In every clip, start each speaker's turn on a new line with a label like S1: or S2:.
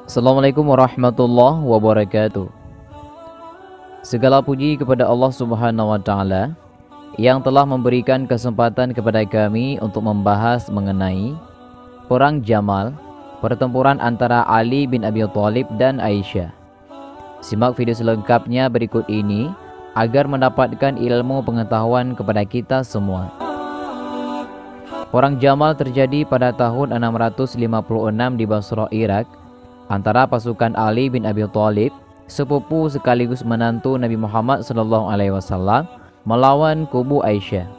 S1: Assalamualaikum warahmatullahi wabarakatuh. Segala puji kepada Allah Subhanahu wa taala yang telah memberikan kesempatan kepada kami untuk membahas mengenai perang Jamal, pertempuran antara Ali bin Abi Thalib dan Aisyah. Simak video selengkapnya berikut ini agar mendapatkan ilmu pengetahuan kepada kita semua. Perang Jamal terjadi pada tahun 656 di Basrah, Irak, antara pasukan Ali bin Abi Thalib, sepupu sekaligus menantu Nabi Muhammad SAW, melawan kubu Aisyah.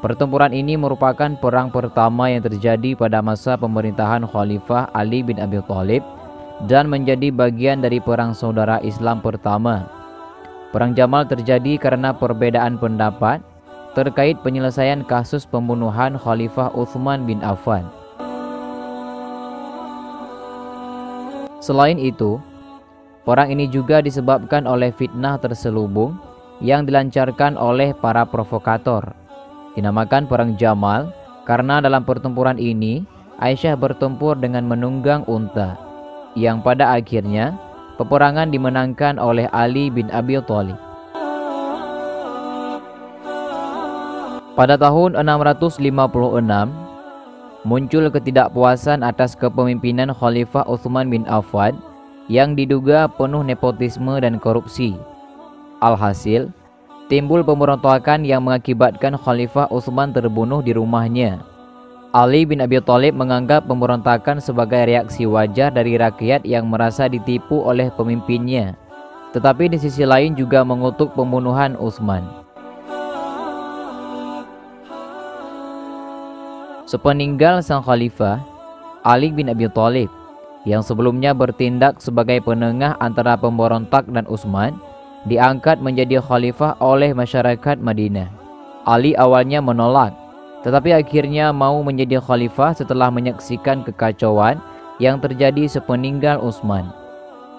S1: Pertempuran ini merupakan perang pertama yang terjadi pada masa pemerintahan Khalifah Ali bin Abi Thalib dan menjadi bagian dari perang saudara Islam pertama. Perang Jamal terjadi karena perbedaan pendapat terkait penyelesaian kasus pembunuhan Khalifah Utsman bin Affan. Selain itu, perang ini juga disebabkan oleh fitnah terselubung yang dilancarkan oleh para provokator. Dinamakan Perang Jamal karena dalam pertempuran ini Aisyah bertempur dengan menunggang unta, yang pada akhirnya peperangan dimenangkan oleh Ali bin Abi Thalib. Pada tahun 656, muncul ketidakpuasan atas kepemimpinan Khalifah Utsman bin Affan yang diduga penuh nepotisme dan korupsi. Alhasil, timbul pemberontakan yang mengakibatkan Khalifah Utsman terbunuh di rumahnya. Ali bin Abi Thalib menganggap pemberontakan sebagai reaksi wajar dari rakyat yang merasa ditipu oleh pemimpinnya, tetapi di sisi lain juga mengutuk pembunuhan Utsman. Sepeninggal sang khalifah, Ali bin Abi Thalib yang sebelumnya bertindak sebagai penengah antara pemberontak dan Utsman diangkat menjadi khalifah oleh masyarakat Madinah. Ali awalnya menolak, tetapi akhirnya mau menjadi khalifah setelah menyaksikan kekacauan yang terjadi sepeninggal Utsman.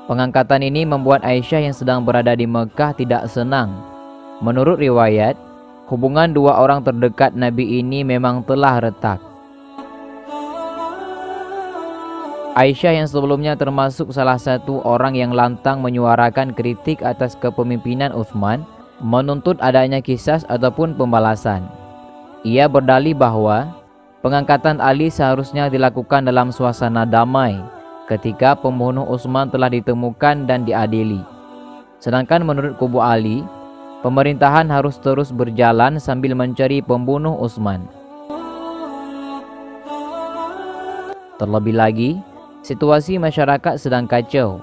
S1: Pengangkatan ini membuat Aisyah yang sedang berada di Mekah tidak senang. Menurut riwayat, hubungan dua orang terdekat Nabi ini memang telah retak. Aisyah yang sebelumnya termasuk salah satu orang yang lantang menyuarakan kritik atas kepemimpinan Utsman, menuntut adanya qisas ataupun pembalasan. Ia berdalih bahwa pengangkatan Ali seharusnya dilakukan dalam suasana damai ketika pembunuh Utsman telah ditemukan dan diadili. Sedangkan menurut kubu Ali, pemerintahan harus terus berjalan sambil mencari pembunuh Utsman. Terlebih lagi, situasi masyarakat sedang kacau.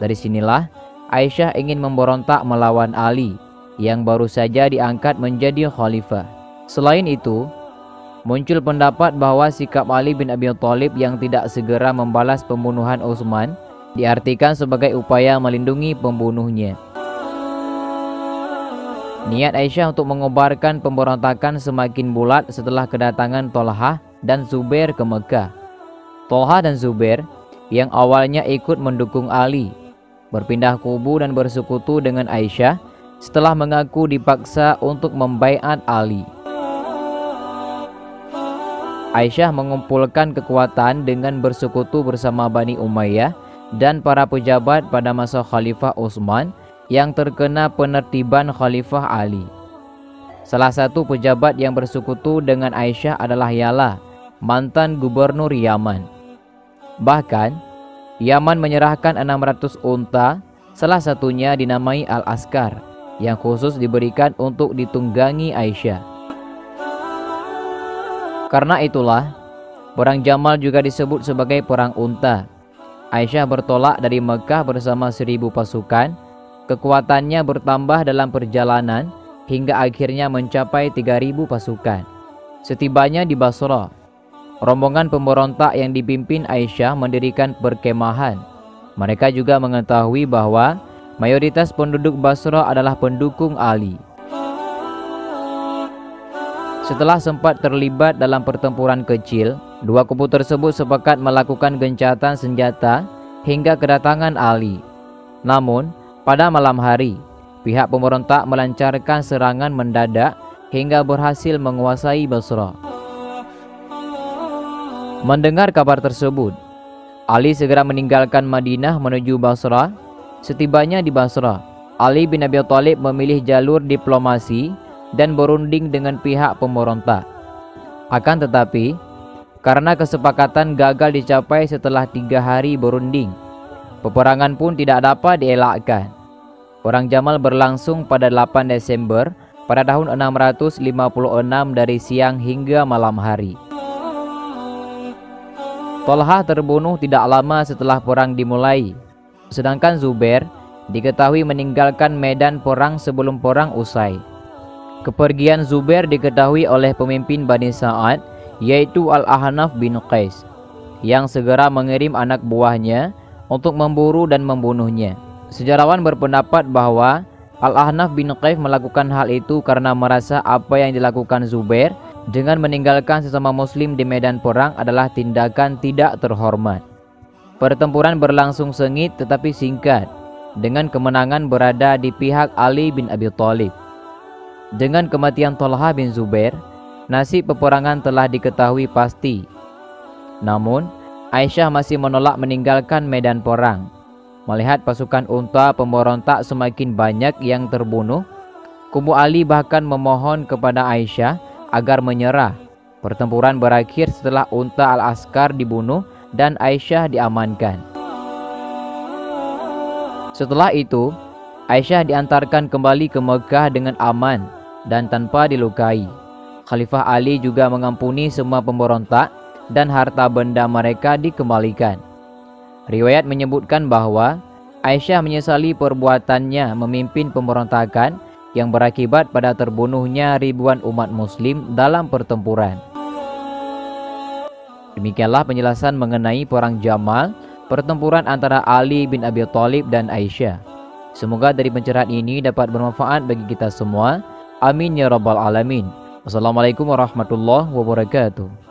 S1: Dari sinilah Aisyah ingin memberontak melawan Ali yang baru saja diangkat menjadi khalifah. Selain itu, muncul pendapat bahwa sikap Ali bin Abi Thalib yang tidak segera membalas pembunuhan Utsman diartikan sebagai upaya melindungi pembunuhnya. Niat Aisyah untuk mengobarkan pemberontakan semakin bulat setelah kedatangan Thalhah dan Zubair ke Mekah. Thalhah dan Zubair yang awalnya ikut mendukung Ali berpindah kubu dan bersekutu dengan Aisyah setelah mengaku dipaksa untuk membaiat Ali. Aisyah mengumpulkan kekuatan dengan bersekutu bersama Bani Umayyah dan para pejabat pada masa Khalifah Utsman yang terkena penertiban Khalifah Ali. Salah satu pejabat yang bersekutu dengan Aisyah adalah Yala, mantan gubernur Yaman. Bahkan, Yaman menyerahkan 600 unta, salah satunya dinamai Al-Askar, yang khusus diberikan untuk ditunggangi Aisyah. Karena itulah, Perang Jamal juga disebut sebagai Perang Unta. Aisyah bertolak dari Mekah bersama 1000 pasukan. Kekuatannya bertambah dalam perjalanan hingga akhirnya mencapai 3000 pasukan. Setibanya di Basrah, rombongan pemberontak yang dipimpin Aisyah mendirikan perkemahan. Mereka juga mengetahui bahwa mayoritas penduduk Basrah adalah pendukung Ali. Setelah sempat terlibat dalam pertempuran kecil, dua kubu tersebut sepakat melakukan gencatan senjata hingga kedatangan Ali. Namun, pada malam hari, pihak pemberontak melancarkan serangan mendadak hingga berhasil menguasai Basrah. Mendengar kabar tersebut, Ali segera meninggalkan Madinah menuju Basrah. Setibanya di Basrah, Ali bin Abi Thalib memilih jalur diplomasi dan berunding dengan pihak pemberontak. Akan tetapi, karena kesepakatan gagal dicapai setelah 3 hari berunding, peperangan pun tidak dapat dielakkan. Perang Jamal berlangsung pada 8 Desember pada tahun 656 dari siang hingga malam hari. Thalhah terbunuh tidak lama setelah perang dimulai, sedangkan Zubair diketahui meninggalkan medan perang sebelum perang usai. Kepergian Zubair diketahui oleh pemimpin Bani Sa'ad, yaitu Al-Ahnaf bin Qais, yang segera mengirim anak buahnya untuk memburu dan membunuhnya. Sejarawan berpendapat bahwa Al-Ahnaf bin Qais melakukan hal itu karena merasa apa yang dilakukan Zubair dengan meninggalkan sesama muslim di medan perang adalah tindakan tidak terhormat. Pertempuran berlangsung sengit tetapi singkat, dengan kemenangan berada di pihak Ali bin Abi Thalib. Dengan kematian Thalhah bin Zubair, nasib peperangan telah diketahui pasti. Namun, Aisyah masih menolak meninggalkan medan perang. Melihat pasukan unta pemberontak semakin banyak yang terbunuh, kubu Ali bahkan memohon kepada Aisyah agar menyerah. Pertempuran berakhir setelah unta Al-Askar dibunuh dan Aisyah diamankan. Setelah itu, Aisyah diantarkan kembali ke Mekah dengan aman dan tanpa dilukai. Khalifah Ali juga mengampuni semua pemberontak dan harta benda mereka dikembalikan. Riwayat menyebutkan bahwa Aisyah menyesali perbuatannya memimpin pemberontakan yang berakibat pada terbunuhnya ribuan umat muslim dalam pertempuran. Demikianlah penjelasan mengenai perang Jamal, pertempuran antara Ali bin Abi Thalib dan Aisyah. Semoga dari pencerahan ini dapat bermanfaat bagi kita semua. Amin ya rabbal alamin. Wassalamualaikum warahmatullahi wabarakatuh.